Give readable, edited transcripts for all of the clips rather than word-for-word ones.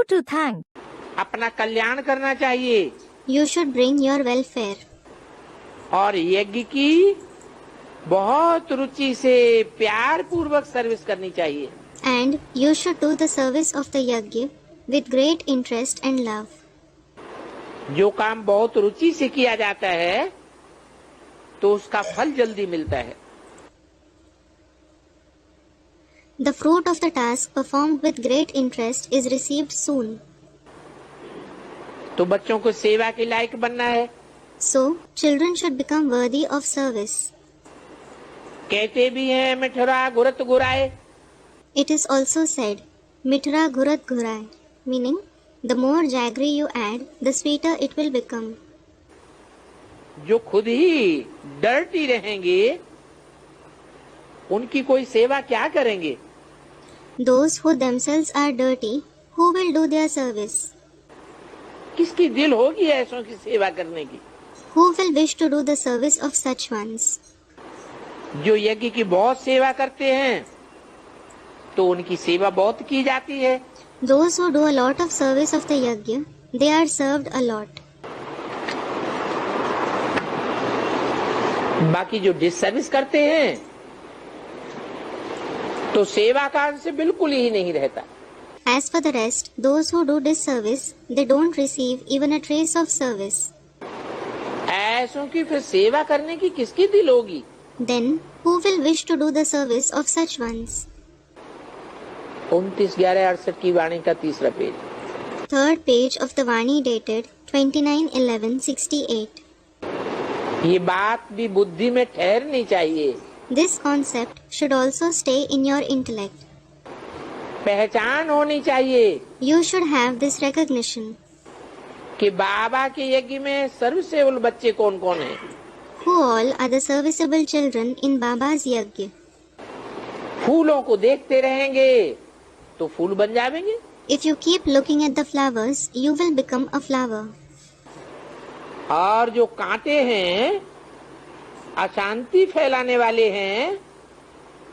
to thank. अपना कल्याण करना चाहिए You should bring your welfare. और यज्ञ की बहुत रुचि से प्यार पूर्वक सर्विस करनी चाहिए। And you should do the service of the yajna with great interest and love. जो काम बहुत रुचि से किया जाता है तो उसका फल जल्दी मिलता है। The fruit of the task performed with great interest is received soon. तो बच्चों को सेवा के लायक बनना है। So, children should become worthy of service. कहते भी हैं मिठरा गुरत गुराए। It is also said, Mitra Gurat Gurai, meaning, the more jaggery you add, the sweeter it will become. जो खुद ही डर्टी रहेंगे उनकी कोई सेवा क्या करेंगे? Those who themselves are dirty, who will do their service? किसकी दिल होगी ऐसों की सेवा करने की? Who will wish to do the service of such ones? जो यज्ञ की बहुत सेवा करते हैं तो उनकी सेवा बहुत की जाती है। Those who do a lot of service of the yajna, they are served a lot. बाकी जो डिसर्विस करते हैं तो सेवा का अंश बिल्कुल ही नहीं रहता। As for the rest, those who do disservice, they don't receive even a trace of service. ऐसों की फिर सेवा करने की किसकी दिल होगी? Then, who will wish to do the service of such ones? 29/11/68 की वाणी का तीसरा page. Third page of the Vani dated 29/11/68. ये बात भी बुद्धि में ठहरनी चाहिए। This concept should also stay in your intellect. पहचान होनी चाहिए You should have this recognition. कि बाबा के यज्ञ में सर्वसेवल बच्चे कौन कौन हैं। Who all are the serviceable children in Baba's yajna? फूलों को देखते रहेंगे तो फूल बन जाएंगे। If you keep looking at the flowers, you will become a flower. और जो कांटे हैं अशांति फैलाने वाले हैं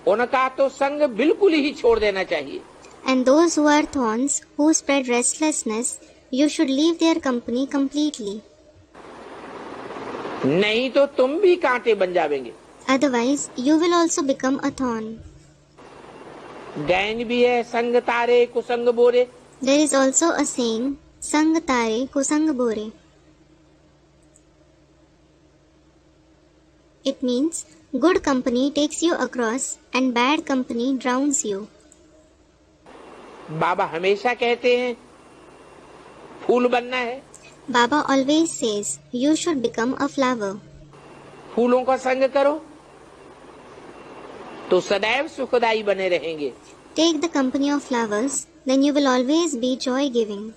उनका तो संग बिल्कुल ही छोड़ देना चाहिए। And those who are thorns, who spread restlessness, you should leave their company completely. नहीं तो तुम भी कांटे बन जाओगे। Otherwise, you will also become a thorn. गायन भी है संग तारे कुसंग बोरे। There is also a saying, Sang Tare Kusang Bore. It means, good company takes you across and bad company drowns you. बाबा हमेशा कहते हैं फूल बनना है। Baba always says, you should become a flower. फूलों का संग करो तो सदैव सुखदाई बने रहेंगे। Take the company of flowers, then you will always be joy-giving.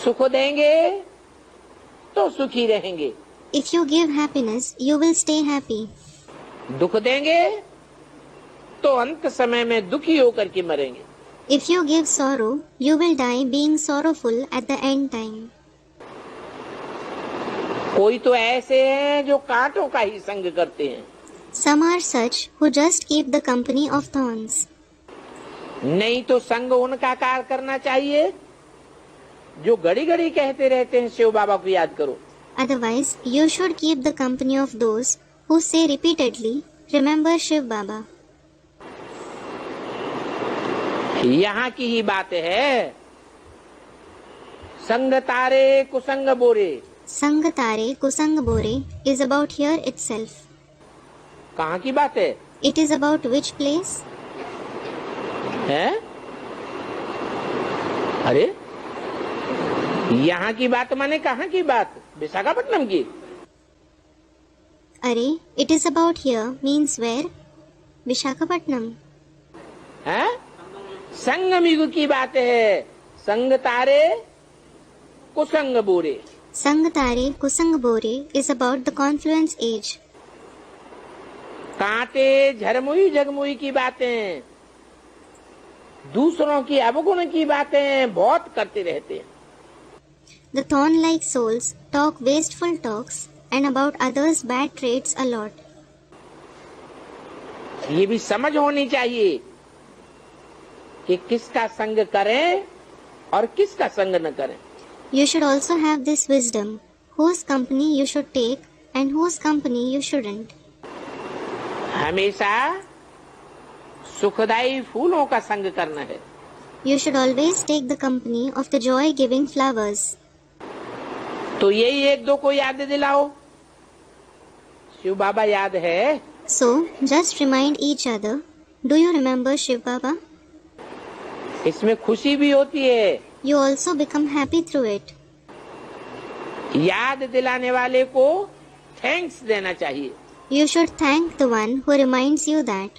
सुख देंगे तो सुखी रहेंगे। If you give happiness, you will stay happy. दुख देंगे तो अंत समय में दुखी होकर के मरेंगे। If you give sorrow, you will die being sorrowful at the end time. कोई तो ऐसे हैं जो कांटों का ही संग करते हैं। Some are such who just keep the company of thorns. नहीं तो संग उनका कार्य करना चाहिए जो घड़ी घड़ी कहते रहते हैं शिव बाबा को याद करो। Otherwise, you should keep the company of those who say repeatedly, remember Shiv Baba. यहाँ की ही बात है संग तारे कुसंग बोरे। Sang Tare Kusang Bore is about here itself. कहाँ की बात है? It is about which place? है? अरे यहाँ की बात माने कहाँ की बात? विशाखापट्टनम की? Are, it is about here means where? Vishakhapatnam. है? संगम युग की बात है। संग तारे कुसंग बोरे। Sang Tare Kusang Bore is about the confluence age. कांटे झरमुई झगमुई की बातें दूसरों की अवगुण की बातें बहुत करते रहते हैं। The thorn-like souls talk wasteful talks and about others' bad traits a lot. ये भी समझ होनी चाहिए कि किसका संग करें और किसका संग न करें। You should also have this wisdom, whose company you should take and whose company you shouldn't. हमेशा सुखदाई फूलों का संग करना है। You should always take the company of the joy-giving flowers. तो यही एक दो को याद दिलाओ। शिव बाबा याद है? So, just remind each other. Do you remember Shiv Baba? इसमें खुशी भी होती है। You also become happy through it. याद दिलाने वाले को थैंक्स देना चाहिए। You should thank the one who reminds you that.